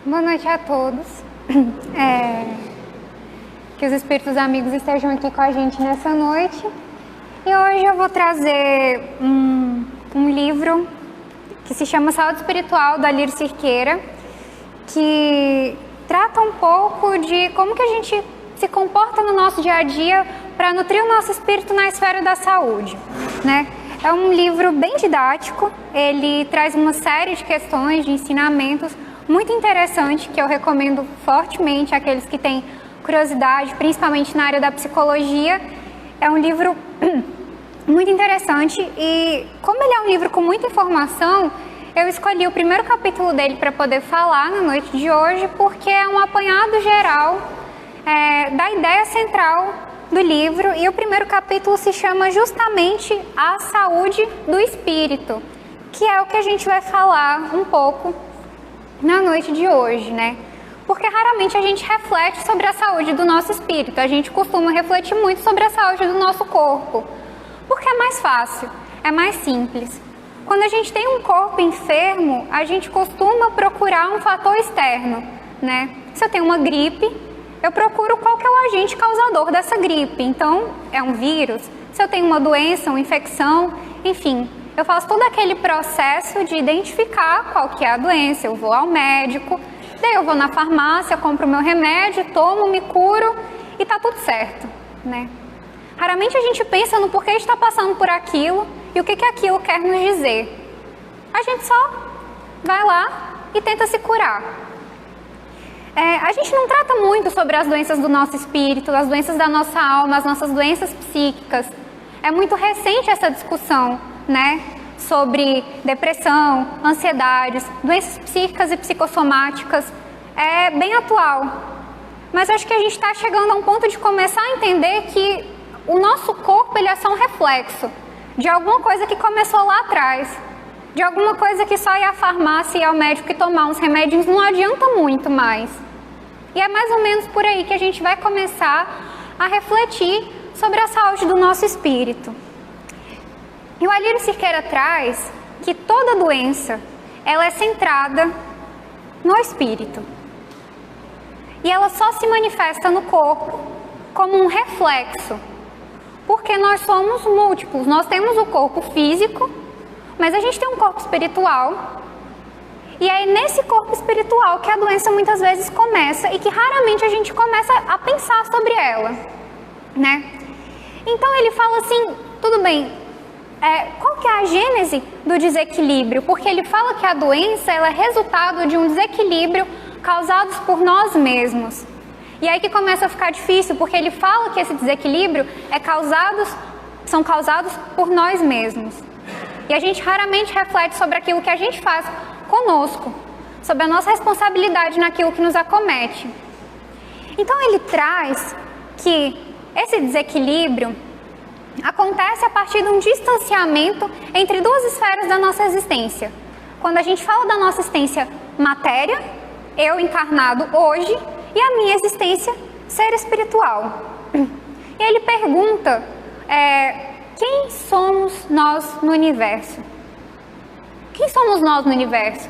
Boa noite a todos. Que os espíritos amigos estejam aqui com a gente nessa noite. E hoje eu vou trazer um livro que se chama Saúde Espiritual, do Alírio Cirqueira, que trata um pouco de como que a gente se comporta no nosso dia a dia para nutrir o nosso espírito na esfera da saúde, né? É um livro bem didático, ele traz uma série de questões, de ensinamentos muito interessante, que eu recomendo fortemente àqueles que têm curiosidade, principalmente na área da psicologia. É um livro muito interessante e, como ele é um livro com muita informação, eu escolhi o primeiro capítulo dele para poder falar na noite de hoje, porque é um apanhado geral da ideia central do livro, e o primeiro capítulo se chama justamente A Saúde do Espírito, que é o que a gente vai falar um pouco na noite de hoje, né? Porque raramente a gente reflete sobre a saúde do nosso espírito, a gente costuma refletir muito sobre a saúde do nosso corpo, porque é mais fácil, é mais simples. Quando a gente tem um corpo enfermo, a gente costuma procurar um fator externo, né? Se eu tenho uma gripe, eu procuro qual que é o agente causador dessa gripe. Então, é um vírus. Se eu tenho uma doença, uma infecção, enfim, eu faço todo aquele processo de identificar qual que é a doença. Eu vou ao médico, daí eu vou na farmácia, compro o meu remédio, tomo, me curo e tá tudo certo, né? Raramente a gente pensa no porquê está passando por aquilo e o que aquilo quer nos dizer. A gente só vai lá e tenta se curar. A gente não trata muito sobre as doenças do nosso espírito, as doenças da nossa alma, as nossas doenças psíquicas. É muito recente essa discussão, né? Sobre depressão, ansiedades, doenças psíquicas e psicossomáticas. É bem atual. Mas acho que a gente está chegando a um ponto de começar a entender que o nosso corpo ele é só um reflexo de alguma coisa que começou lá atrás. De alguma coisa que só ir à farmácia e ir ao médico e tomar uns remédios não adianta muito mais. E é mais ou menos por aí que a gente vai começar a refletir sobre a saúde do nosso espírito. E o Alírio Cirqueira traz que toda doença, ela é centrada no espírito. E ela só se manifesta no corpo como um reflexo. Porque nós somos múltiplos, nós temos o corpo físico, mas a gente tem um corpo espiritual. E é nesse corpo espiritual que a doença muitas vezes começa e que raramente a gente começa a pensar sobre ela, né? Então ele fala assim, tudo bem, qual que é a gênese do desequilíbrio? Porque ele fala que a doença ela é resultado de um desequilíbrio causado por nós mesmos. E aí que começa a ficar difícil, porque ele fala que esse desequilíbrio são causados por nós mesmos. E a gente raramente reflete sobre aquilo que a gente faz conosco, sobre a nossa responsabilidade naquilo que nos acomete. Então ele traz que esse desequilíbrio acontece a partir de um distanciamento entre duas esferas da nossa existência. Quando a gente fala da nossa existência matéria, eu encarnado hoje, e a minha existência ser espiritual. E ele pergunta, quem somos nós no universo? Quem somos nós no universo?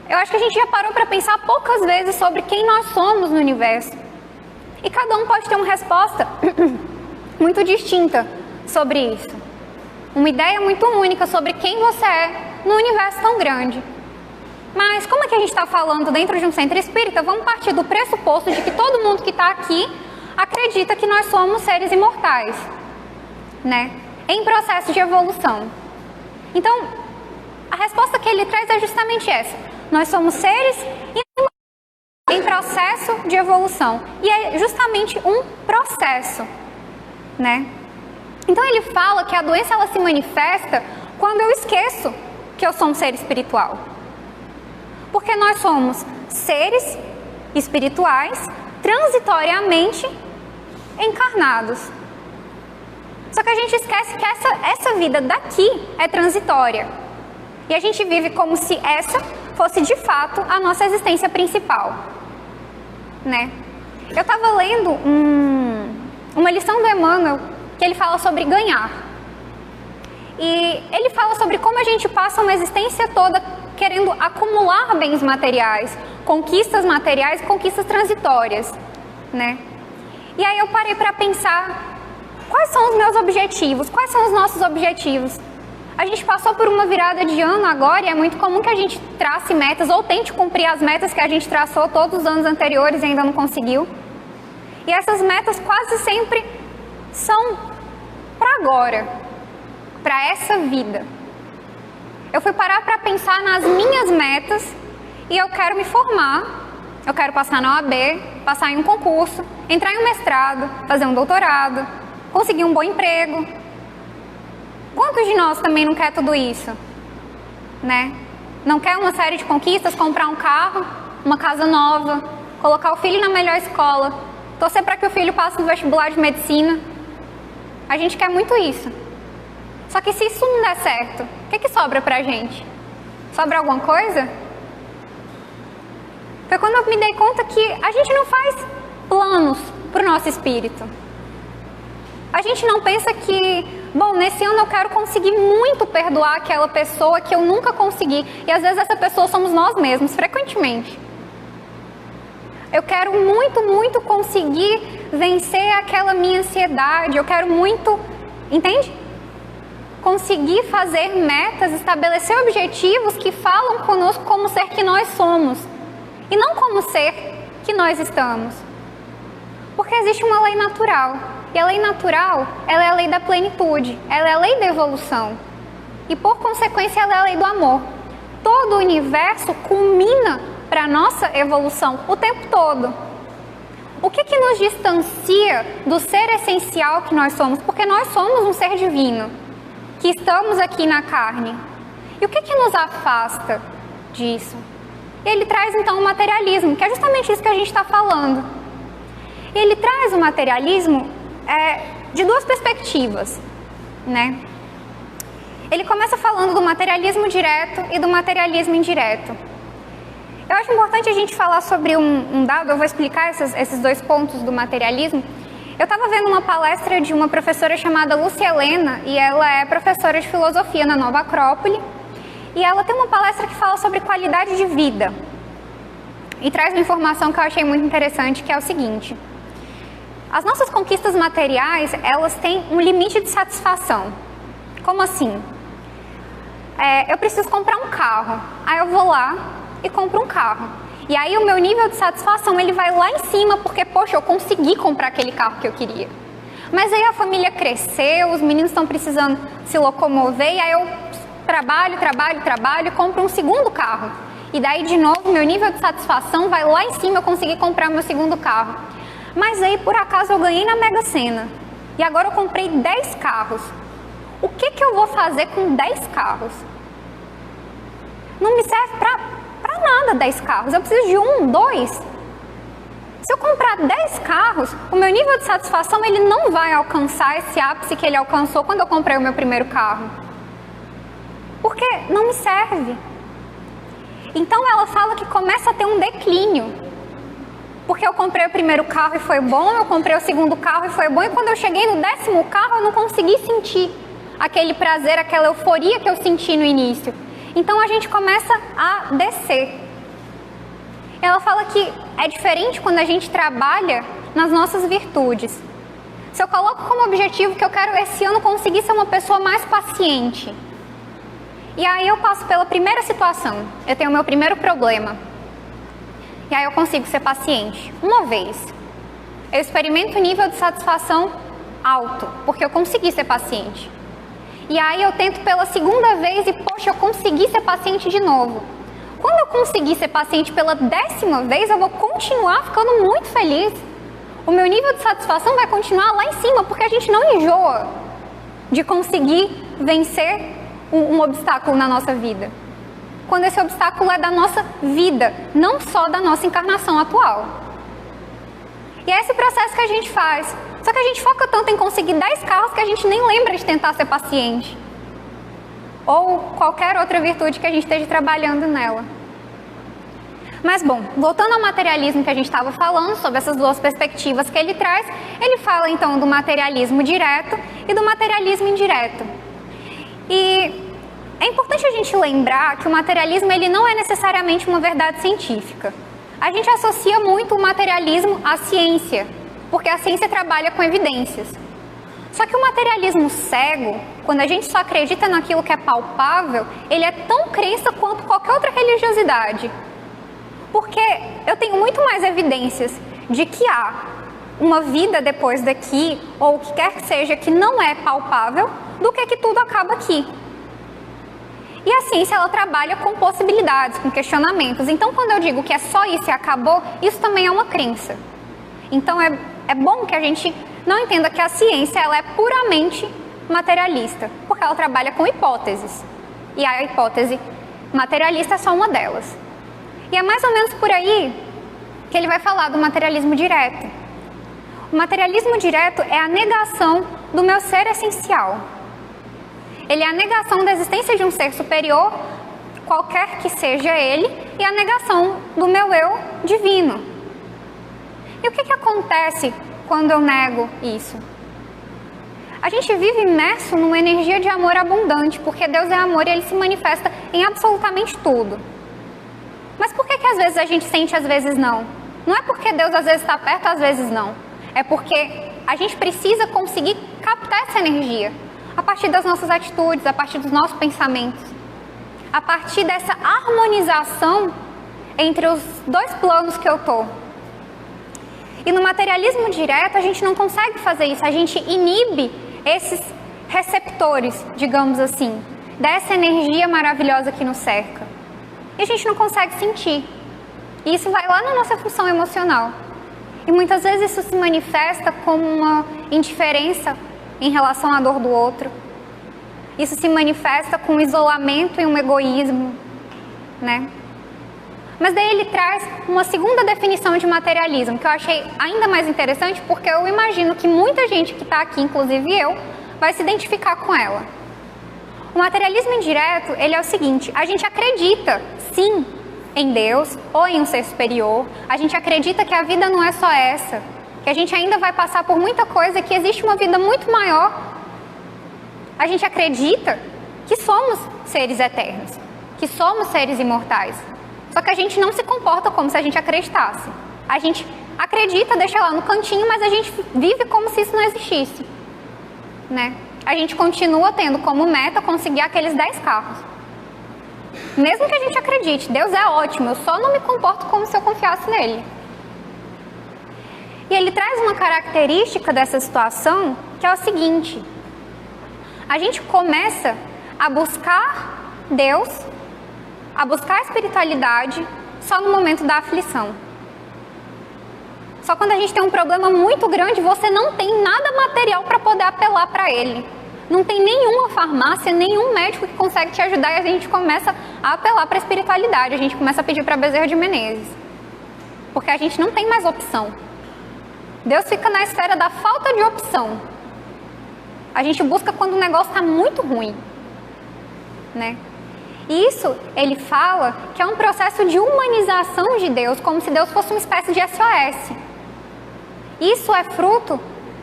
Eu acho que a gente já parou para pensar poucas vezes sobre quem nós somos no universo. E cada um pode ter uma resposta muito distinta sobre isso. Uma ideia muito única sobre quem você é num universo tão grande. Mas como é que a gente está falando dentro de um centro espírita, vamos partir do pressuposto de que todo mundo que está aqui acredita que nós somos seres imortais, né? Em processo de evolução. Então, a resposta que ele traz é justamente essa. Nós somos seres em processo de evolução. E é justamente um processo, né? Então ele fala que a doença ela se manifesta quando eu esqueço que eu sou um ser espiritual. Porque nós somos seres espirituais transitoriamente encarnados. Só que a gente esquece que essa vida daqui é transitória. E a gente vive como se essa fosse de fato a nossa existência principal, né? Eu estava lendo uma lição do Emmanuel que ele fala sobre ganhar. E ele fala sobre como a gente passa uma existência toda querendo acumular bens materiais, conquistas transitórias, né? E aí eu parei para pensar, quais são os meus objetivos? Quais são os nossos objetivos? A gente passou por uma virada de ano agora e é muito comum que a gente trace metas ou tente cumprir as metas que a gente traçou todos os anos anteriores e ainda não conseguiu. E essas metas quase sempre são para agora, para essa vida. Eu fui parar para pensar nas minhas metas e eu quero me formar, eu quero passar na OAB, passar em um concurso, entrar em um mestrado, fazer um doutorado, conseguir um bom emprego. Quantos de nós também não quer tudo isso, né? Não quer uma série de conquistas, comprar um carro, uma casa nova, colocar o filho na melhor escola, torcer para que o filho passe no vestibular de medicina. A gente quer muito isso. Só que se isso não der certo, o que sobra pra gente? Sobra alguma coisa? Foi quando eu me dei conta que a gente não faz planos pro nosso espírito. A gente não pensa que, bom, nesse ano eu quero conseguir muito perdoar aquela pessoa que eu nunca consegui. E às vezes essa pessoa somos nós mesmos, frequentemente. Eu quero muito conseguir vencer aquela minha ansiedade. Eu quero muito, entende? Conseguir fazer metas, estabelecer objetivos que falam conosco como ser que nós somos. E não como ser que nós estamos. Porque existe uma lei natural. E a lei natural, ela é a lei da plenitude, ela é a lei da evolução. E por consequência, ela é a lei do amor. Todo o universo culmina para a nossa evolução o tempo todo. O que nos distancia do ser essencial que nós somos? Porque nós somos um ser divino, que estamos aqui na carne. E o que nos afasta disso? Ele traz então o materialismo, que é justamente isso que a gente está falando. Ele traz o materialismo de duas perspectivas, né? Ele começa falando do materialismo direto e do materialismo indireto. Eu acho importante a gente falar sobre um dado, eu vou explicar esses dois pontos do materialismo. Eu estava vendo uma palestra de uma professora chamada Lúcia Helena, e ela é professora de filosofia na Nova Acrópole, e ela tem uma palestra que fala sobre qualidade de vida. E traz uma informação que eu achei muito interessante, que é o seguinte: as nossas conquistas materiais, elas têm um limite de satisfação. Como assim? Eu preciso comprar um carro, aí eu vou lá e compro um carro. E aí o meu nível de satisfação, ele vai lá em cima, porque, poxa, eu consegui comprar aquele carro que eu queria. Mas aí a família cresceu, os meninos estão precisando se locomover, e aí eu trabalho e compro um segundo carro. E daí, de novo, meu nível de satisfação vai lá em cima, eu consegui comprar meu segundo carro. Mas aí, por acaso, eu ganhei na Mega Sena. E agora eu comprei 10 carros. O que eu vou fazer com 10 carros? Não me serve pra nada 10 carros. Eu preciso de 1, 2. Se eu comprar 10 carros, o meu nível de satisfação ele não vai alcançar esse ápice que ele alcançou quando eu comprei o meu primeiro carro. Porque não me serve. Então ela fala que começa a ter um declínio. Porque eu comprei o primeiro carro e foi bom, eu comprei o segundo carro e foi bom, e quando eu cheguei no 10º carro eu não consegui sentir aquele prazer, aquela euforia que eu senti no início. Então a gente começa a descer. Ela fala que é diferente quando a gente trabalha nas nossas virtudes. Se eu coloco como objetivo que eu quero esse ano conseguir ser uma pessoa mais paciente, e aí eu passo pela primeira situação, eu tenho o meu primeiro problema, e aí eu consigo ser paciente uma vez. Eu experimento um nível de satisfação alto, porque eu consegui ser paciente. E aí eu tento pela segunda vez e, poxa, eu consegui ser paciente de novo. Quando eu conseguir ser paciente pela 10ª vez, eu vou continuar ficando muito feliz. O meu nível de satisfação vai continuar lá em cima, porque a gente não enjoa de conseguir vencer um obstáculo na nossa vida. Quando esse obstáculo é da nossa vida, não só da nossa encarnação atual. E é esse processo que a gente faz. Só que a gente foca tanto em conseguir 10 carros que a gente nem lembra de tentar ser paciente. Ou qualquer outra virtude que a gente esteja trabalhando nela. Mas bom, voltando ao materialismo que a gente estava falando, sobre essas duas perspectivas que ele traz, ele fala então do materialismo direto e do materialismo indireto. E É importante a gente lembrar que o materialismo ele não é necessariamente uma verdade científica. A gente associa muito o materialismo à ciência, porque a ciência trabalha com evidências. Só que o materialismo cego, quando a gente só acredita naquilo que é palpável, ele é tão crença quanto qualquer outra religiosidade. Porque eu tenho muito mais evidências de que há uma vida depois daqui, ou o que quer que seja que não é palpável, do que tudo acaba aqui. E a ciência, ela trabalha com possibilidades, com questionamentos. Então, quando eu digo que é só isso e acabou, isso também é uma crença. Então, é bom que a gente não entenda que a ciência ela é puramente materialista, porque ela trabalha com hipóteses. E a hipótese materialista é só uma delas. E é mais ou menos por aí que ele vai falar do materialismo direto. O materialismo direto é a negação do meu ser essencial. Ele é a negação da existência de um ser superior, qualquer que seja ele, e a negação do meu eu divino. E o que acontece quando eu nego isso? A gente vive imerso numa energia de amor abundante, porque Deus é amor e Ele se manifesta em absolutamente tudo. Mas por que às vezes a gente sente, às vezes não? Não é porque Deus às vezes está perto, às vezes não. É porque a gente precisa conseguir captar essa energia a partir das nossas atitudes, a partir dos nossos pensamentos, a partir dessa harmonização entre os dois planos que eu estou. E no materialismo direto a gente não consegue fazer isso, a gente inibe esses receptores, digamos assim, dessa energia maravilhosa que nos cerca. E a gente não consegue sentir. E isso vai lá na nossa função emocional. E muitas vezes isso se manifesta como uma indiferença em relação à dor do outro. Isso se manifesta com um isolamento e um egoísmo, né? Mas daí ele traz uma segunda definição de materialismo, que eu achei ainda mais interessante, porque eu imagino que muita gente que está aqui, inclusive eu, vai se identificar com ela. O materialismo indireto, ele é o seguinte: a gente acredita, sim, em Deus ou em um ser superior, a gente acredita que a vida não é só essa, que a gente ainda vai passar por muita coisa, que existe uma vida muito maior. A gente acredita que somos seres eternos, que somos seres imortais. Só que a gente não se comporta como se a gente acreditasse. A gente acredita, deixa lá no cantinho, mas a gente vive como se isso não existisse, né? A gente continua tendo como meta conseguir aqueles 10 carros. Mesmo que a gente acredite, Deus é ótimo, eu só não me comporto como se eu confiasse nele. E ele traz uma característica dessa situação, que é o seguinte: a gente começa a buscar Deus, a buscar a espiritualidade só no momento da aflição. Só quando a gente tem um problema muito grande, você não tem nada material para poder apelar para ele. Não tem nenhuma farmácia, nenhum médico que consegue te ajudar, e a gente começa a apelar para a espiritualidade, a gente começa a pedir para Bezerra de Menezes. Porque a gente não tem mais opção. Deus fica na esfera da falta de opção. A gente busca quando o negócio está muito ruim, né? E isso, ele fala que é um processo de humanização de Deus, como se Deus fosse uma espécie de SOS. Isso é fruto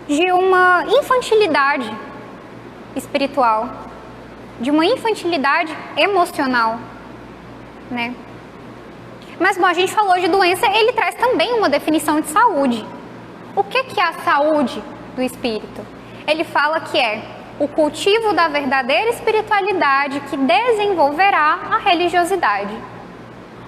de uma infantilidade espiritual, de uma infantilidade emocional, né? Mas, bom, a gente falou de doença, ele traz também uma definição de saúde. O que é a saúde do espírito? Ele fala que é o cultivo da verdadeira espiritualidade que desenvolverá a religiosidade.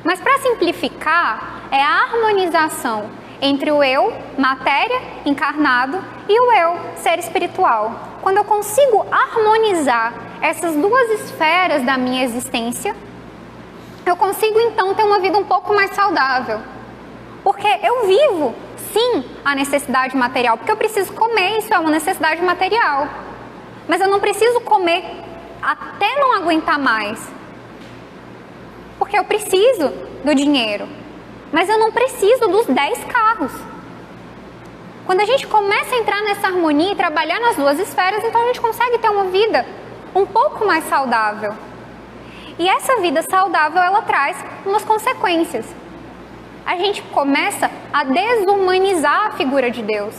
Mas, para simplificar, é a harmonização entre o eu, matéria, encarnado, e o eu, ser espiritual. Quando eu consigo harmonizar essas duas esferas da minha existência, eu consigo então ter uma vida um pouco mais saudável. Porque eu vivo, sim, a necessidade material, porque eu preciso comer, isso é uma necessidade material. Mas eu não preciso comer até não aguentar mais, porque eu preciso do dinheiro, mas eu não preciso dos 10 carros. Quando a gente começa a entrar nessa harmonia e trabalhar nas duas esferas, então a gente consegue ter uma vida um pouco mais saudável. E essa vida saudável, ela traz umas consequências. A gente começa a desumanizar a figura de Deus.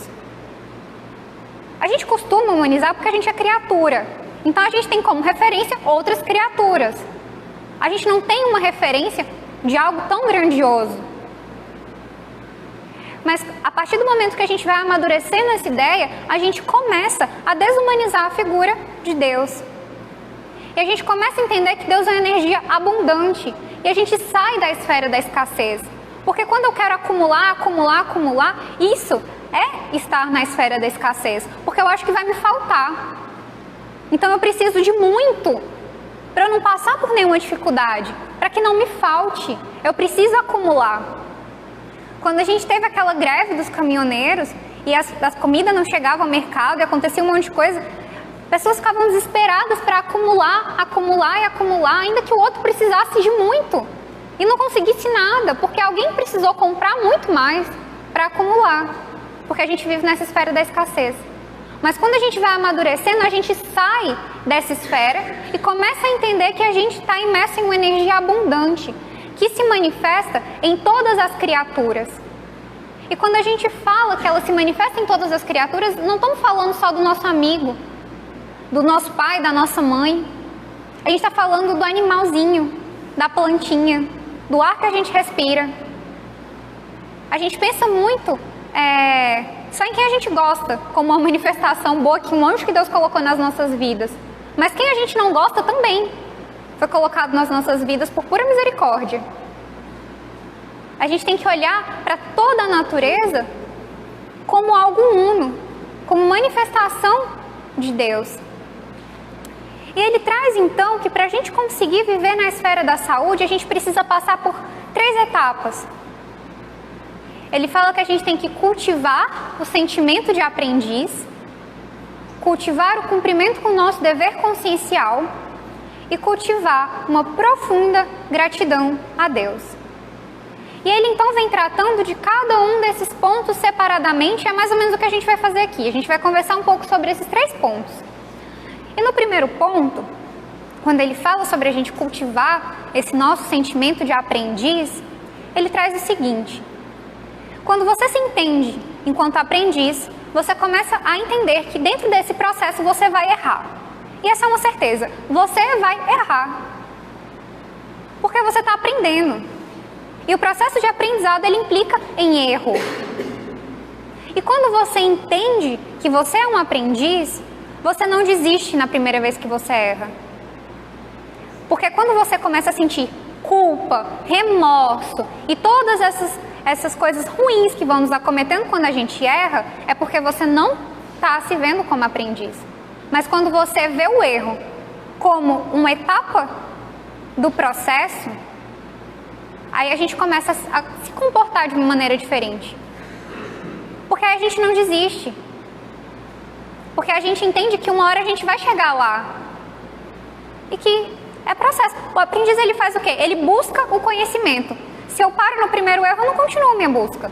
A gente costuma humanizar porque a gente é criatura. Então a gente tem como referência outras criaturas. A gente não tem uma referência de algo tão grandioso. Mas a partir do momento que a gente vai amadurecendo essa ideia, a gente começa a desumanizar a figura de Deus. E a gente começa a entender que Deus é uma energia abundante. E a gente sai da esfera da escassez. Porque quando eu quero acumular, isso é estar na esfera da escassez. Porque eu acho que vai me faltar. Então eu preciso de muito para eu não passar por nenhuma dificuldade, para que não me falte. Eu preciso acumular. Quando a gente teve aquela greve dos caminhoneiros e as comidas não chegavam ao mercado e acontecia um monte de coisa, pessoas ficavam desesperadas para acumular, ainda que o outro precisasse de muito e não conseguisse nada, porque alguém precisou comprar muito mais para acumular, porque a gente vive nessa esfera da escassez. Mas quando a gente vai amadurecendo, a gente sai dessa esfera e começa a entender que a gente está imerso em uma energia abundante, que se manifesta em todas as criaturas. E quando a gente fala que ela se manifesta em todas as criaturas, não estamos falando só do nosso amigo, do nosso pai, da nossa mãe. A gente está falando do animalzinho, da plantinha, do ar que a gente respira. A gente pensa muito só em quem a gente gosta, como uma manifestação boa que um anjo que Deus colocou nas nossas vidas. Mas quem a gente não gosta também foi colocado nas nossas vidas por pura misericórdia. A gente tem que olhar para toda a natureza como algo uno, como manifestação de Deus. E ele traz então que para a gente conseguir viver na esfera da saúde, a gente precisa passar por 3 etapas. Ele fala que a gente tem que cultivar o sentimento de aprendiz, cultivar o cumprimento com o nosso dever consciencial e cultivar uma profunda gratidão a Deus. E ele então vem tratando de cada um desses pontos separadamente, é mais ou menos o que a gente vai fazer aqui. A gente vai conversar um pouco sobre esses 3 pontos. E no primeiro ponto, quando ele fala sobre a gente cultivar esse nosso sentimento de aprendiz, ele traz o seguinte: quando você se entende enquanto aprendiz, você começa a entender que dentro desse processo você vai errar. E essa é uma certeza, você vai errar. Porque você está aprendendo. E o processo de aprendizado, ele implica em erro. E quando você entende que você é um aprendiz, você não desiste na primeira vez que você erra. Porque quando você começa a sentir culpa, remorso e todas essas coisas ruins que vão nos acometendo quando a gente erra, é porque você não está se vendo como aprendiz. Mas quando você vê o erro como uma etapa do processo, aí a gente começa a se comportar de uma maneira diferente. Porque aí a gente não desiste. Porque a gente entende que uma hora a gente vai chegar lá. E que é processo. O aprendiz, ele faz o quê? Ele busca o conhecimento. Se eu paro no primeiro erro, eu não continuo minha busca.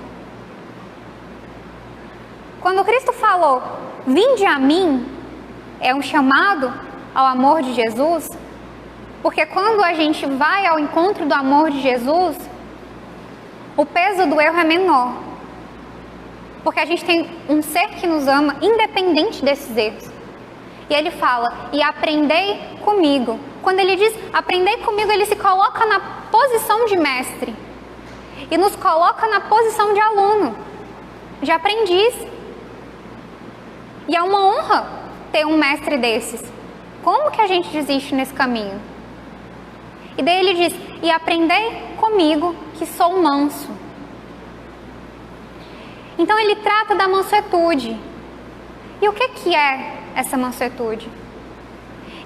Quando Cristo falou, vinde a mim, é um chamado ao amor de Jesus, porque quando a gente vai ao encontro do amor de Jesus, o peso do erro é menor. Porque a gente tem um ser que nos ama independente desses erros. E ele fala, e aprendei comigo. Quando ele diz, aprendei comigo, ele se coloca na posição de mestre. E nos coloca na posição de aluno, de aprendiz. E é uma honra ter um mestre desses. Como que a gente desiste nesse caminho? E daí ele diz, e aprendei comigo que sou manso. Então ele trata da mansuetude. E o que é essa mansuetude?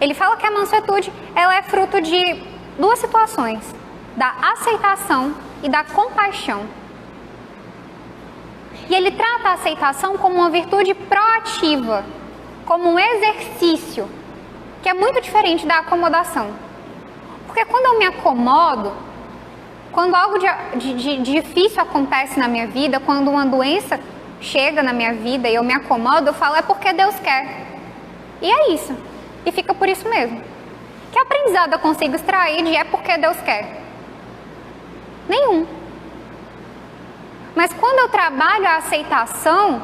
Ele fala que a mansuetude, ela é fruto de 2 situações, da aceitação e da compaixão. E ele trata a aceitação como uma virtude proativa, como um exercício, que é muito diferente da acomodação. Porque quando eu me acomodo, quando algo de difícil acontece na minha vida, quando uma doença chega na minha vida e eu me acomodo, eu falo, é porque Deus quer. E é isso. E fica por isso mesmo. Que aprendizado eu consigo extrair de é porque Deus quer? Nenhum. Mas quando eu trabalho a aceitação,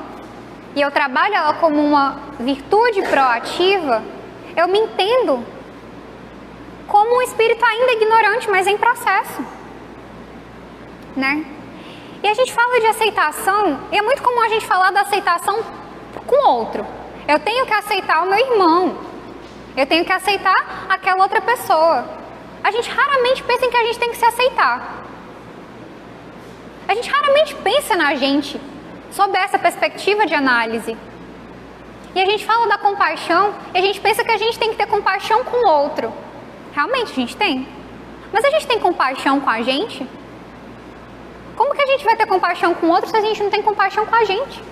e eu trabalho ela como uma virtude proativa, eu me entendo como um espírito ainda ignorante, mas em processo, né? E a gente fala de aceitação, e é muito comum a gente falar da aceitação com o outro. Eu tenho que aceitar o meu irmão, eu tenho que aceitar aquela outra pessoa. A gente raramente pensa em que a gente tem que se aceitar. A gente raramente pensa na gente sob essa perspectiva de análise. E a gente fala da compaixão e a gente pensa que a gente tem que ter compaixão com o outro. Realmente a gente tem. Mas a gente tem compaixão com a gente? Como que a gente vai ter compaixão com o outro se a gente não tem compaixão com a gente?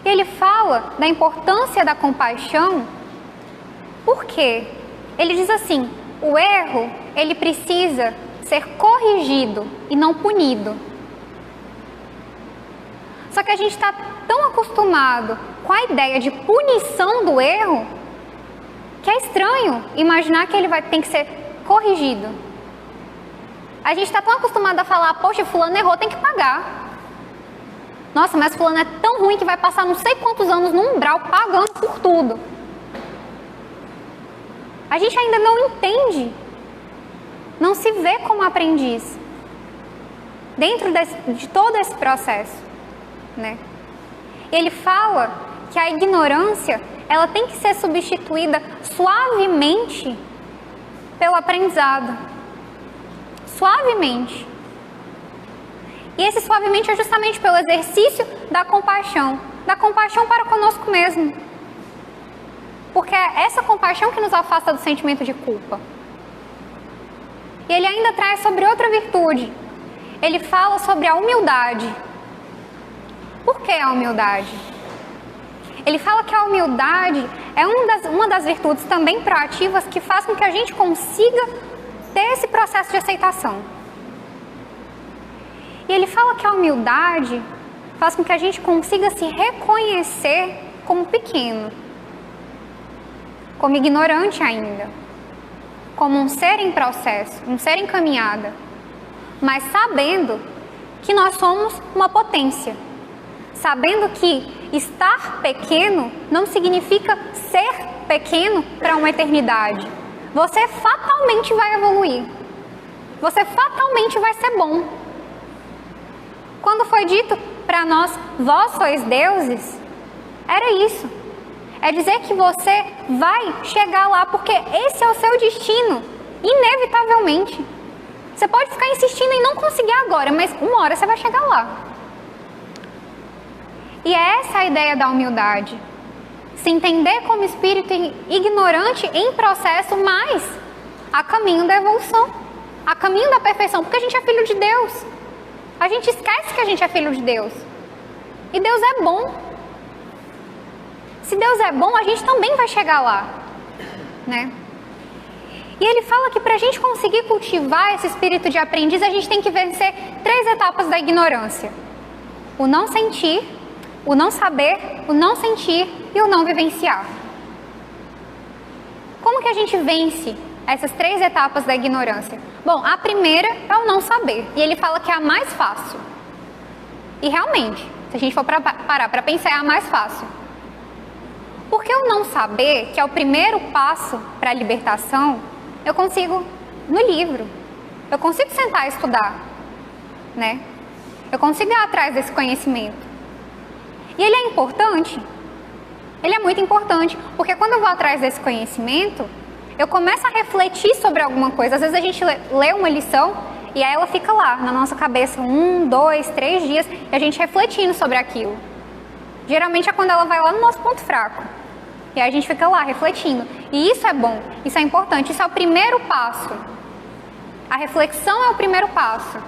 E ele fala da importância da compaixão. Por quê? Ele diz assim, o erro, ele precisa ser corrigido e não punido. Só que a gente está tão acostumado com a ideia de punição do erro que é estranho imaginar que ele tem que ser corrigido. A gente está tão acostumado a falar, poxa, fulano errou, tem que pagar. Nossa, mas fulano é tão ruim que vai passar não sei quantos anos no umbral pagando por tudo. A gente ainda não entende, não se vê como aprendiz dentro de todo esse processo, né? Ele fala que a ignorância, ela tem que ser substituída suavemente pelo aprendizado. Suavemente. E esse suavemente é justamente pelo exercício da compaixão para conosco mesmo. Porque é essa compaixão que nos afasta do sentimento de culpa. E ele ainda traz sobre outra virtude. Ele fala sobre a humildade. Por que a humildade? Ele fala que a humildade é uma das virtudes também proativas que faz com que a gente consiga ter esse processo de aceitação. E ele fala que a humildade faz com que a gente consiga se reconhecer como pequeno, como ignorante ainda, como um ser em processo, um ser em caminhada, mas sabendo que nós somos uma potência, sabendo que estar pequeno não significa ser pequeno para uma eternidade. Você fatalmente vai evoluir, você fatalmente vai ser bom. Quando foi dito para nós, vós sois deuses, era isso. É dizer que você vai chegar lá, porque esse é o seu destino, inevitavelmente. Você pode ficar insistindo em não conseguir agora, mas uma hora você vai chegar lá. E é essa a ideia da humildade. Se entender como espírito ignorante em processo, mas a caminho da evolução, a caminho da perfeição, porque a gente é filho de Deus. A gente esquece que a gente é filho de Deus. E Deus é bom. Se Deus é bom, a gente também vai chegar lá, né? E ele fala que para a gente conseguir cultivar esse espírito de aprendiz, a gente tem que vencer 3 etapas da ignorância. O não sentir, o não saber, o não sentir e o não vivenciar. Como que a gente vence essas 3 etapas da ignorância? Bom, a primeira é o não saber. E ele fala que é a mais fácil. E realmente, se a gente for parar para pensar, é a mais fácil. Porque o não saber, que é o primeiro passo para a libertação, eu consigo no livro. Eu consigo sentar e estudar, né? Eu consigo ir atrás desse conhecimento. E ele é importante. Ele é muito importante, porque quando eu vou atrás desse conhecimento, eu começo a refletir sobre alguma coisa. Às vezes a gente lê uma lição e aí ela fica lá na nossa cabeça 1, 2, 3 dias e a gente refletindo sobre aquilo. Geralmente é quando ela vai lá no nosso ponto fraco. E aí a gente fica lá refletindo. E isso é bom, isso é importante, isso é o primeiro passo. A reflexão é o primeiro passo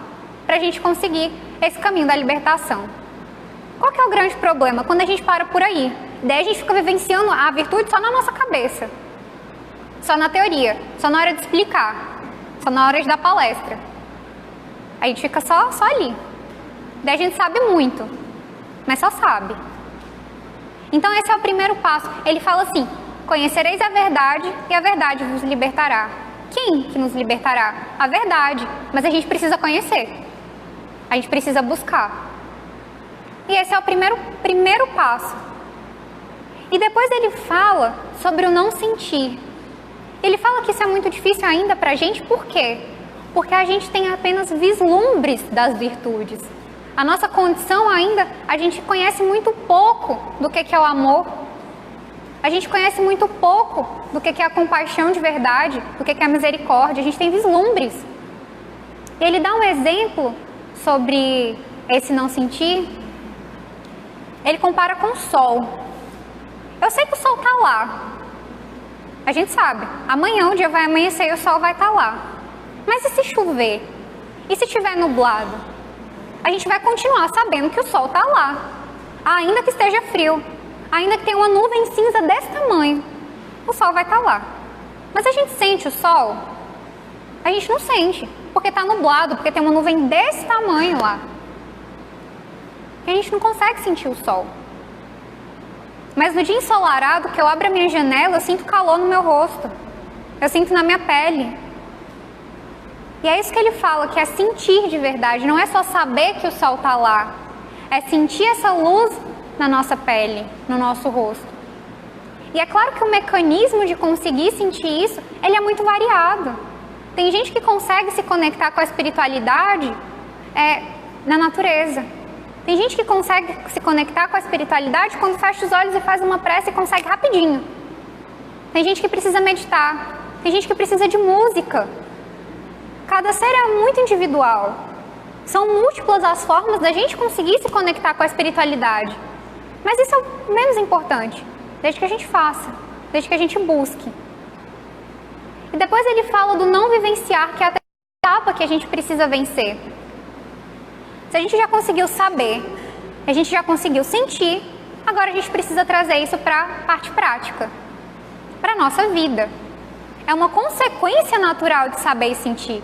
para a gente conseguir esse caminho da libertação. Qual que é o grande problema? Quando a gente para por aí. Daí a gente fica vivenciando a virtude só na nossa cabeça. Só na teoria, só na hora de explicar, só na hora de dar palestra. A gente fica só ali. Daí a gente sabe muito, mas só sabe. Então esse é o primeiro passo. Ele fala assim, conhecereis a verdade e a verdade vos libertará. Quem que nos libertará? A verdade. Mas a gente precisa conhecer. A gente precisa buscar. E esse é o primeiro passo. E depois ele fala sobre o não sentir. Ele fala que isso é muito difícil ainda pra gente, por quê? Porque a gente tem apenas vislumbres das virtudes. A nossa condição ainda, a gente conhece muito pouco do que é o amor. A gente conhece muito pouco do que é a compaixão de verdade, do que é a misericórdia. A gente tem vislumbres. E ele dá um exemplo sobre esse não sentir. Ele compara com o sol. Eu sei que o sol está lá. A gente sabe. Amanhã o dia vai amanhecer e o sol vai estar lá. Mas e se chover? E se estiver nublado? A gente vai continuar sabendo que o sol está lá. Ainda que esteja frio. Ainda que tenha uma nuvem cinza desse tamanho. O sol vai estar lá. Mas a gente sente o sol? A gente não sente. Porque está nublado. Porque tem uma nuvem desse tamanho lá. E a gente não consegue sentir o sol. Mas no dia ensolarado, que eu abro a minha janela, eu sinto calor no meu rosto. Eu sinto na minha pele. E é isso que ele fala, que é sentir de verdade. Não é só saber que o sol está lá. É sentir essa luz na nossa pele, no nosso rosto. E é claro que o mecanismo de conseguir sentir isso, ele é muito variado. Tem gente que consegue se conectar com a espiritualidade na natureza. Tem gente que consegue se conectar com a espiritualidade quando fecha os olhos e faz uma prece e consegue rapidinho. Tem gente que precisa meditar. Tem gente que precisa de música. Cada ser é muito individual. São múltiplas as formas da gente conseguir se conectar com a espiritualidade. Mas isso é o menos importante, desde que a gente faça, desde que a gente busque. E depois ele fala do não vivenciar, que é a etapa que a gente precisa vencer. Se a gente já conseguiu saber, a gente já conseguiu sentir, agora a gente precisa trazer isso para a parte prática, para a nossa vida. É uma consequência natural de saber e sentir.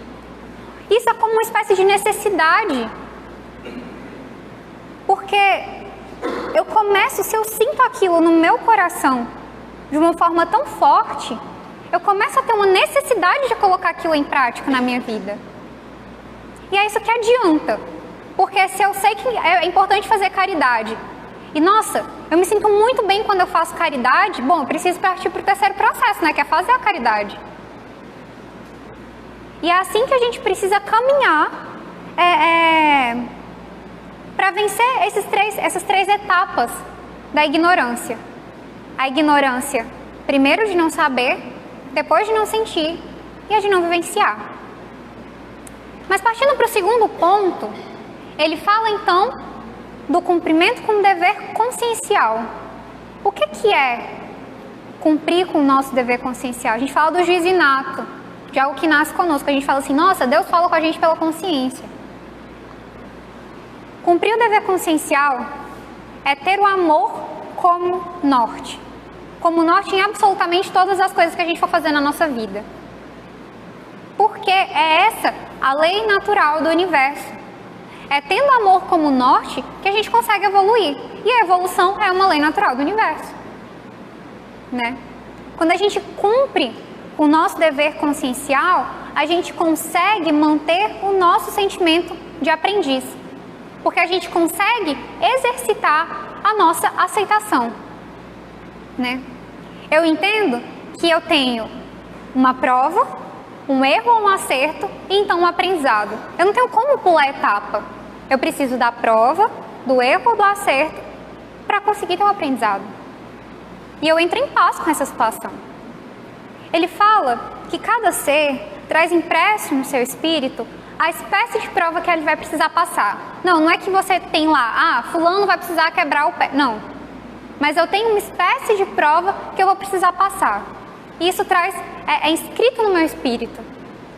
Isso é como uma espécie de necessidade. Porque eu começo, se eu sinto aquilo no meu coração de uma forma tão forte, eu começo a ter uma necessidade de colocar aquilo em prática na minha vida. E é isso que adianta. Porque se eu sei que é importante fazer caridade, e nossa, eu me sinto muito bem quando eu faço caridade, bom, eu preciso partir para o terceiro processo, né, que é fazer a caridade. E é assim que a gente precisa caminhar para vencer essas três etapas da ignorância. A ignorância, primeiro de não saber, depois de não sentir e a de não vivenciar. Mas partindo para o segundo ponto, ele fala então do cumprimento com o dever consciencial. O que é cumprir com o nosso dever consciencial? A gente fala do juízo inato, de algo que nasce conosco. A gente fala assim, nossa, Deus fala com a gente pela consciência. Cumprir o dever consciencial é ter o amor como norte. Como norte em absolutamente todas as coisas que a gente for fazer na nossa vida. Porque é essa a lei natural do universo. É tendo amor como norte que a gente consegue evoluir. E a evolução é uma lei natural do universo. Né? Quando a gente cumpre o nosso dever consciencial, a gente consegue manter o nosso sentimento de aprendiz. Porque a gente consegue exercitar a nossa aceitação. Né? Eu entendo que eu tenho uma prova, um erro ou um acerto, e então um aprendizado. Eu não tenho como pular a etapa. Eu preciso da prova, do erro ou do acerto para conseguir ter um aprendizado. E eu entro em paz com essa situação. Ele fala que cada ser traz impresso no seu espírito a espécie de prova que ele vai precisar passar. Não é que você tem lá, fulano vai precisar quebrar o pé. Não. Mas eu tenho uma espécie de prova que eu vou precisar passar. E isso é inscrito no meu espírito,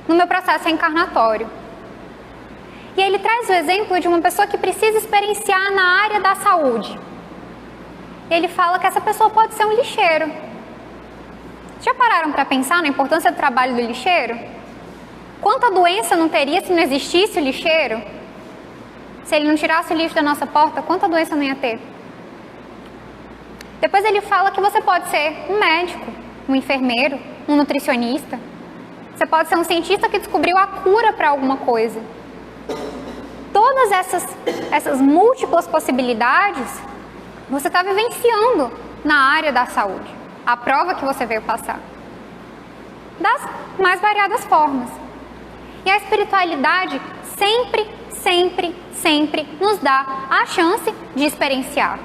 no meu processo reencarnatório. E ele traz o exemplo de uma pessoa que precisa experienciar na área da saúde. Ele fala que essa pessoa pode ser um lixeiro. Já pararam para pensar na importância do trabalho do lixeiro? Quanta doença não teria se não existisse o lixeiro? Se ele não tirasse o lixo da nossa porta, quanta doença não ia ter? Depois ele fala que você pode ser um médico, um enfermeiro, um nutricionista. Você pode ser um cientista que descobriu a cura para alguma coisa. Todas essas múltiplas possibilidades, você está vivenciando na área da saúde, a prova que você veio passar, das mais variadas formas. E a espiritualidade sempre, sempre, sempre nos dá a chance de experienciar.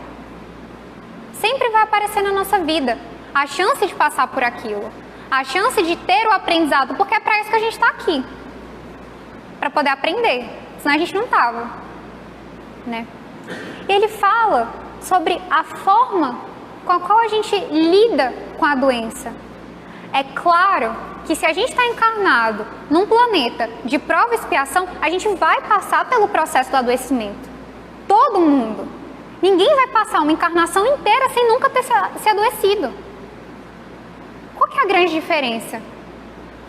Sempre vai aparecer na nossa vida a chance de passar por aquilo, a chance de ter o aprendizado, porque é para isso que a gente está aqui, para poder aprender, senão a gente não estava, né? E ele fala sobre a forma com a qual a gente lida com a doença. É claro que se a gente está encarnado num planeta de prova e expiação, a gente vai passar pelo processo do adoecimento. Todo mundo. Ninguém vai passar uma encarnação inteira sem nunca ter se adoecido. Qual que é a grande diferença?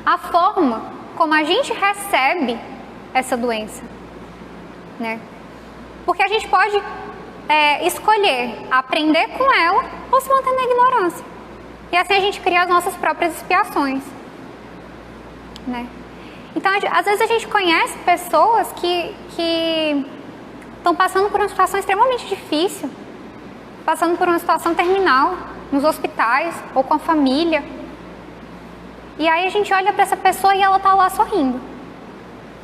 A forma como a gente recebe essa doença, né? Porque a gente pode escolher aprender com ela ou se manter na ignorância. E assim a gente cria as nossas próprias expiações, né? Então, às vezes a gente conhece pessoas que estão passando por uma situação extremamente difícil, passando por uma situação terminal, nos hospitais ou com a família. E aí a gente olha para essa pessoa e ela está lá sorrindo.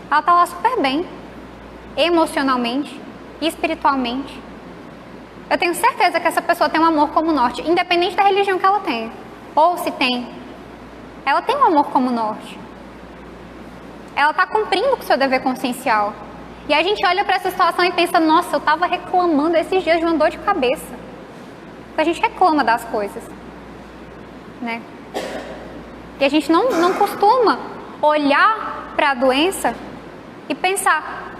Ela está lá super bem, emocionalmente e espiritualmente. Eu tenho certeza que essa pessoa tem um amor como norte, independente da religião que ela tenha. Ou se tem. Ela tem um amor como norte. Ela está cumprindo com o seu dever consciencial. E a gente olha para essa situação e pensa, nossa, eu estava reclamando esses dias de uma dor de cabeça. Porque a gente reclama das coisas, né? E a gente não costuma olhar para a doença e pensar,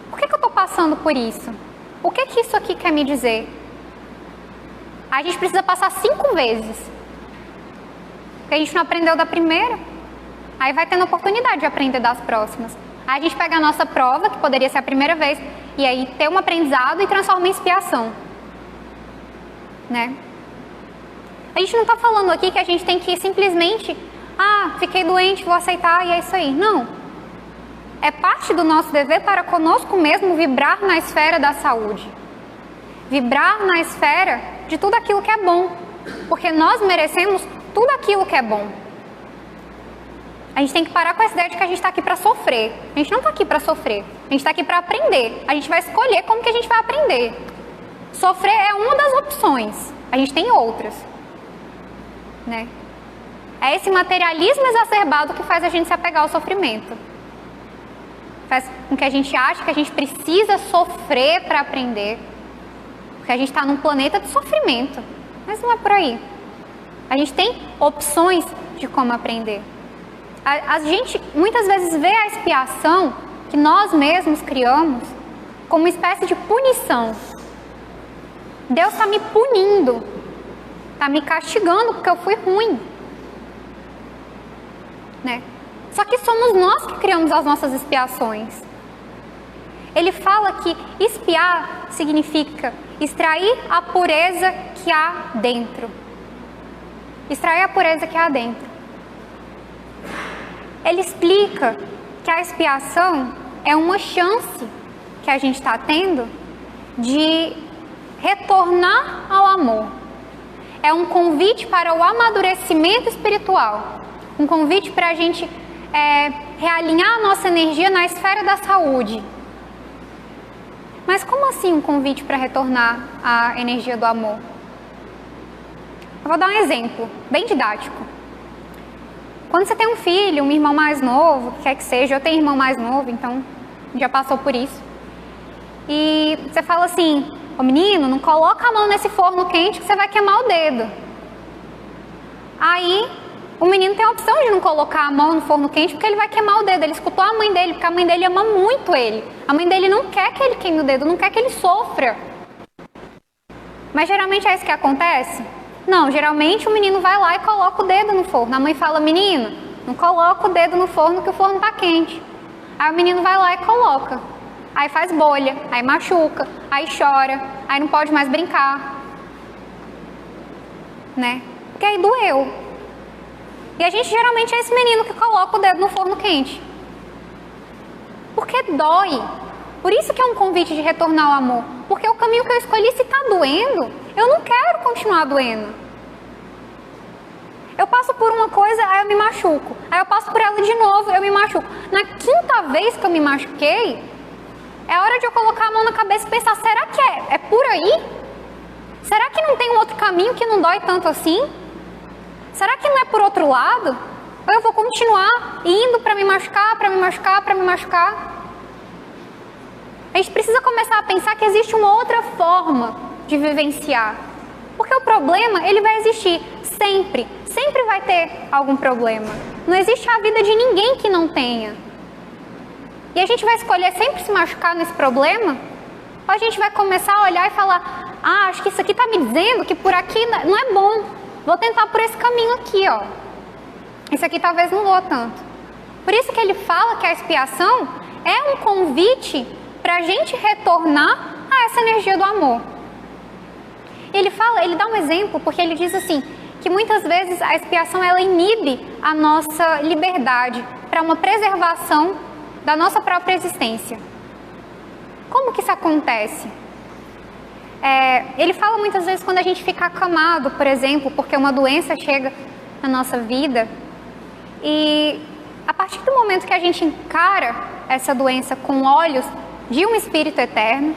por que eu estou passando por isso? O que isso aqui quer me dizer? A gente precisa passar 5 vezes. Porque a gente não aprendeu da primeira. Aí vai tendo oportunidade de aprender das próximas. Aí a gente pega a nossa prova, que poderia ser a primeira vez, e aí ter um aprendizado e transforma em expiação, né? A gente não está falando aqui que a gente tem que simplesmente, fiquei doente, vou aceitar e é isso aí. Não. É parte do nosso dever para conosco mesmo vibrar na esfera da saúde. Vibrar na esfera de tudo aquilo que é bom. Porque nós merecemos tudo aquilo que é bom. A gente tem que parar com essa ideia de que a gente está aqui para sofrer. A gente não está aqui para sofrer. A gente está aqui para aprender. A gente vai escolher como que a gente vai aprender. Sofrer é uma das opções. A gente tem outras, né? É esse materialismo exacerbado que faz a gente se apegar ao sofrimento. Faz com que a gente ache que a gente precisa sofrer para aprender. Porque a gente está num planeta de sofrimento. Mas não é por aí. A gente tem opções de como aprender. A gente muitas vezes vê a expiação que nós mesmos criamos como uma espécie de punição. Deus está me punindo. Está me castigando porque eu fui ruim, né? Só que somos nós que criamos as nossas expiações. Ele fala que expiar significa extrair a pureza que há dentro. Extrair a pureza que há dentro. Ele explica que a expiação é uma chance que a gente está tendo de retornar ao amor. É um convite para o amadurecimento espiritual. Um convite para a gente realinhar a nossa energia na esfera da saúde. Mas como assim um convite para retornar à energia do amor? Eu vou dar um exemplo, bem didático. Quando você tem um filho, um irmão mais novo, que quer que seja, eu tenho irmão mais novo, então já passou por isso. E você fala assim, ô menino, não coloca a mão nesse forno quente que você vai queimar o dedo. Aí o menino tem a opção de não colocar a mão no forno quente porque ele vai queimar o dedo. Ele escutou a mãe dele, porque a mãe dele ama muito ele. A mãe dele não quer que ele queime o dedo, não quer que ele sofra. Mas geralmente é isso que acontece? Não, geralmente o menino vai lá e coloca o dedo no forno. A mãe fala, menino, não coloca o dedo no forno que o forno está quente. Aí o menino vai lá e coloca. Aí faz bolha, aí machuca, aí chora, aí não pode mais brincar. Né? Porque aí doeu. E a gente geralmente é esse menino que coloca o dedo no forno quente. Porque dói. Por isso que é um convite de retornar ao amor. Porque o caminho que eu escolhi, se está doendo, Eu não quero continuar doendo. Eu passo por uma coisa, aí eu me machuco. Aí eu passo por ela de novo, eu me machuco. Na quinta vez que eu me machuquei, é hora de eu colocar a mão na cabeça e pensar, será que é por aí? Será que não tem um outro caminho que não dói tanto assim? Será que não é por outro lado? Ou eu vou continuar indo para me machucar, para me machucar, para me machucar? A gente precisa começar a pensar que existe uma outra forma de vivenciar. Porque o problema, ele vai existir sempre. Sempre vai ter algum problema. Não existe a vida de ninguém que não tenha. E a gente vai escolher sempre se machucar nesse problema? Ou a gente vai começar a olhar e falar, acho que isso aqui está me dizendo que por aqui não é bom. Vou tentar por esse caminho aqui, ó. Esse aqui talvez não doa tanto. Por isso que ele fala que a expiação é um convite para a gente retornar a essa energia do amor. Ele dá um exemplo, porque ele diz assim, que muitas vezes a expiação ela inibe a nossa liberdade para uma preservação da nossa própria existência. Como que isso acontece? Ele fala muitas vezes quando a gente fica acamado, por exemplo, porque uma doença chega na nossa vida, e a partir do momento que a gente encara essa doença com olhos de um espírito eterno,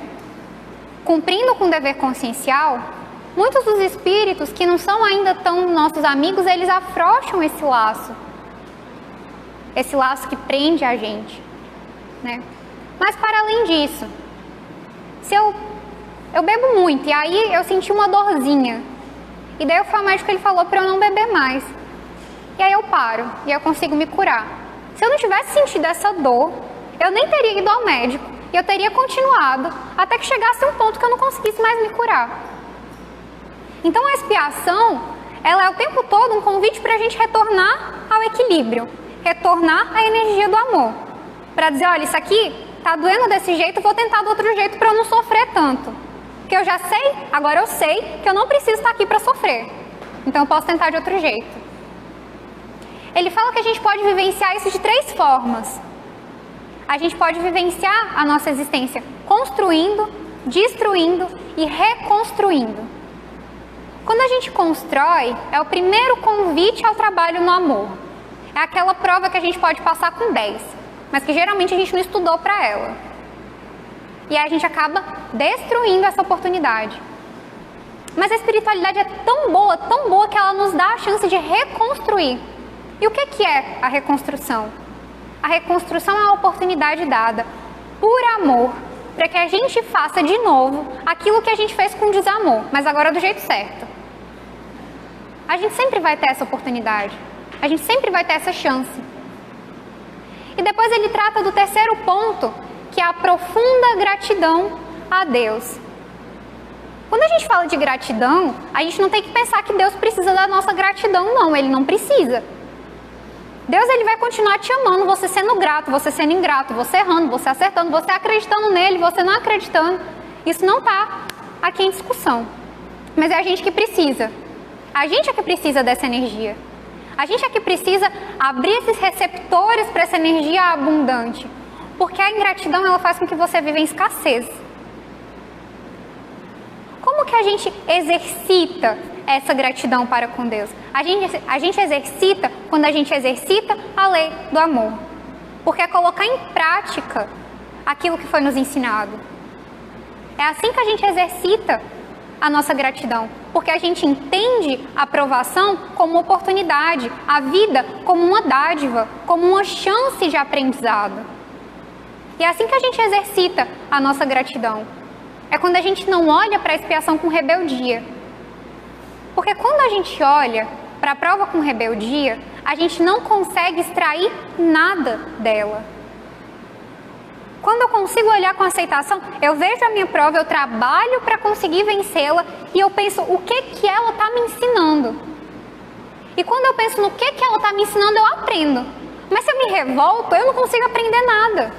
cumprindo com o dever consciencial, muitos dos espíritos que não são ainda tão nossos amigos, eles afrouxam esse laço que prende a gente, né? Mas para além disso, se eu bebo muito e aí eu senti uma dorzinha, e daí o médico ele falou para eu não beber mais, e aí eu paro e eu consigo me curar. Se eu não tivesse sentido essa dor, eu nem teria ido ao médico e eu teria continuado até que chegasse um ponto que eu não conseguisse mais me curar. Então a expiação, ela é o tempo todo um convite para a gente retornar ao equilíbrio, retornar à energia do amor, para dizer, olha, isso aqui tá doendo desse jeito, vou tentar do outro jeito para eu não sofrer tanto. Porque eu já sei, agora eu sei que eu não preciso estar aqui para sofrer. Então eu posso tentar de outro jeito. Ele fala que a gente pode vivenciar isso de 3 formas. A gente pode vivenciar a nossa existência construindo, destruindo e reconstruindo. Quando a gente constrói, é o primeiro convite ao trabalho no amor. É aquela prova que a gente pode passar com 10, mas que geralmente a gente não estudou para ela. E aí a gente acaba destruindo essa oportunidade. Mas a espiritualidade é tão boa que ela nos dá a chance de reconstruir. E o que é a reconstrução? A reconstrução é uma oportunidade dada por amor, para que a gente faça de novo aquilo que a gente fez com desamor, mas agora do jeito certo. A gente sempre vai ter essa oportunidade, a gente sempre vai ter essa chance. E depois ele trata do terceiro ponto, que é a profunda gratidão a Deus. Quando a gente fala de gratidão, a gente não tem que pensar que Deus precisa da nossa gratidão, não, ele não precisa. Deus ele vai continuar te amando, você sendo grato, você sendo ingrato, você errando, você acertando, você acreditando nele, você não acreditando. Isso não está aqui em discussão. Mas é a gente que precisa. A gente é que precisa dessa energia. A gente é que precisa abrir esses receptores para essa energia abundante. Porque a ingratidão ela faz com que você viva em escassez. Como que a gente exercita essa gratidão para com Deus? A gente exercita quando a gente exercita a lei do amor. Porque é colocar em prática aquilo que foi nos ensinado. É assim que a gente exercita a nossa gratidão. Porque a gente entende a provação como uma oportunidade, a vida como uma dádiva, como uma chance de aprendizado. E é assim que a gente exercita a nossa gratidão. É quando a gente não olha para a expiação com rebeldia. Porque quando a gente olha para a prova com rebeldia, a gente não consegue extrair nada dela. Quando eu consigo olhar com aceitação, eu vejo a minha prova, eu trabalho para conseguir vencê-la e eu penso o que ela está me ensinando. E quando eu penso no que ela está me ensinando, eu aprendo. Mas se eu me revolto, eu não consigo aprender nada.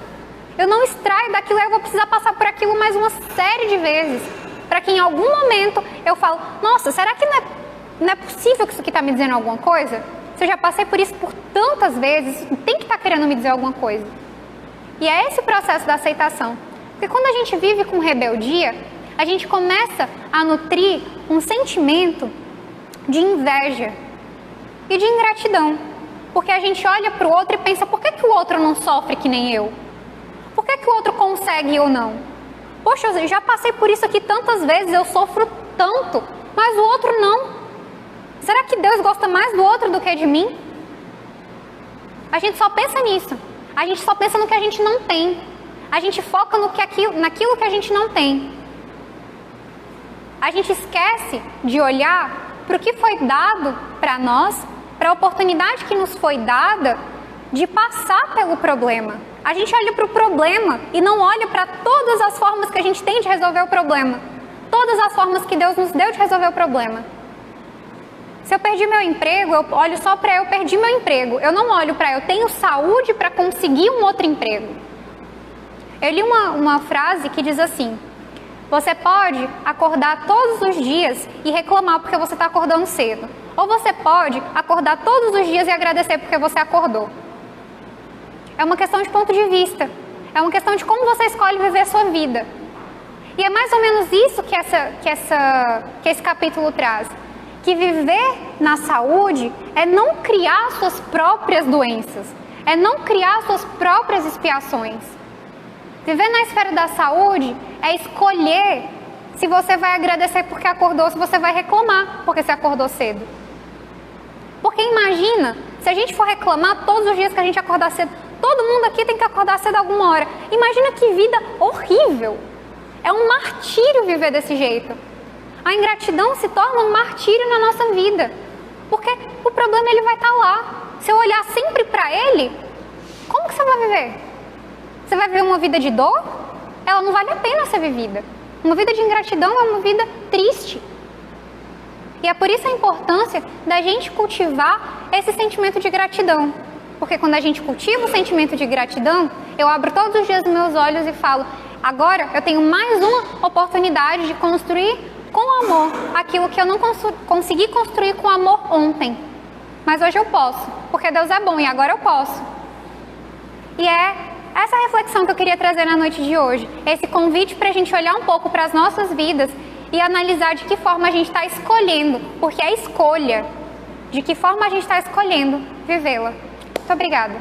Eu não extraio daquilo, eu vou precisar passar por aquilo mais uma série de vezes. Para que em algum momento eu falo, nossa, será que não é possível que isso aqui está me dizendo alguma coisa? Se eu já passei por isso por tantas vezes, tem que estar querendo me dizer alguma coisa. E é esse o processo da aceitação. Porque quando a gente vive com rebeldia, A gente começa a nutrir um sentimento de inveja e de ingratidão. Porque a gente olha para o outro e pensa, por que o outro não sofre que nem eu? Por que o outro consegue e eu não? Poxa, eu já passei por isso aqui tantas vezes, eu sofro tanto, mas o outro não. Será que Deus gosta mais do outro do que de mim? A gente só pensa nisso. A gente só pensa no que a gente não tem. A gente foca naquilo que a gente não tem. A gente esquece de olhar para o que foi dado para nós, para a oportunidade que nos foi dada de passar pelo problema. A gente olha para o problema e não olha para todas as formas que a gente tem de resolver o problema. Todas as formas que Deus nos deu de resolver o problema. Se eu perdi meu emprego, eu olho só para eu perdi meu emprego. Eu não olho para eu tenho saúde para conseguir um outro emprego. Eu li uma frase que diz assim: você pode acordar todos os dias e reclamar porque você está acordando cedo. Ou você pode acordar todos os dias e agradecer porque você acordou. É uma questão de ponto de vista. É uma questão de como você escolhe viver a sua vida. E é mais ou menos isso que esse capítulo traz. Que viver na saúde é não criar suas próprias doenças. É não criar suas próprias expiações. Viver na esfera da saúde é escolher se você vai agradecer porque acordou, se você vai reclamar porque você acordou cedo. Porque imagina, se a gente for reclamar todos os dias que a gente acordar cedo, todo mundo aqui tem que acordar cedo alguma hora. Imagina que vida horrível. É um martírio viver desse jeito. A ingratidão se torna um martírio na nossa vida. Porque o problema ele vai estar lá. Se eu olhar sempre para ele, como que você vai viver? Você vai viver uma vida de dor? Ela não vale a pena ser vivida. Uma vida de ingratidão é uma vida triste. E é por isso a importância da gente cultivar esse sentimento de gratidão. Porque quando a gente cultiva o sentimento de gratidão, eu abro todos os dias os meus olhos e falo, agora eu tenho mais uma oportunidade de construir com amor aquilo que eu não consegui construir com amor ontem. Mas hoje eu posso, porque Deus é bom e agora eu posso. E é essa reflexão que eu queria trazer na noite de hoje. Esse convite para a gente olhar um pouco para as nossas vidas e analisar de que forma a gente está escolhendo, porque é escolha, de que forma a gente está escolhendo vivê-la. Muito obrigada.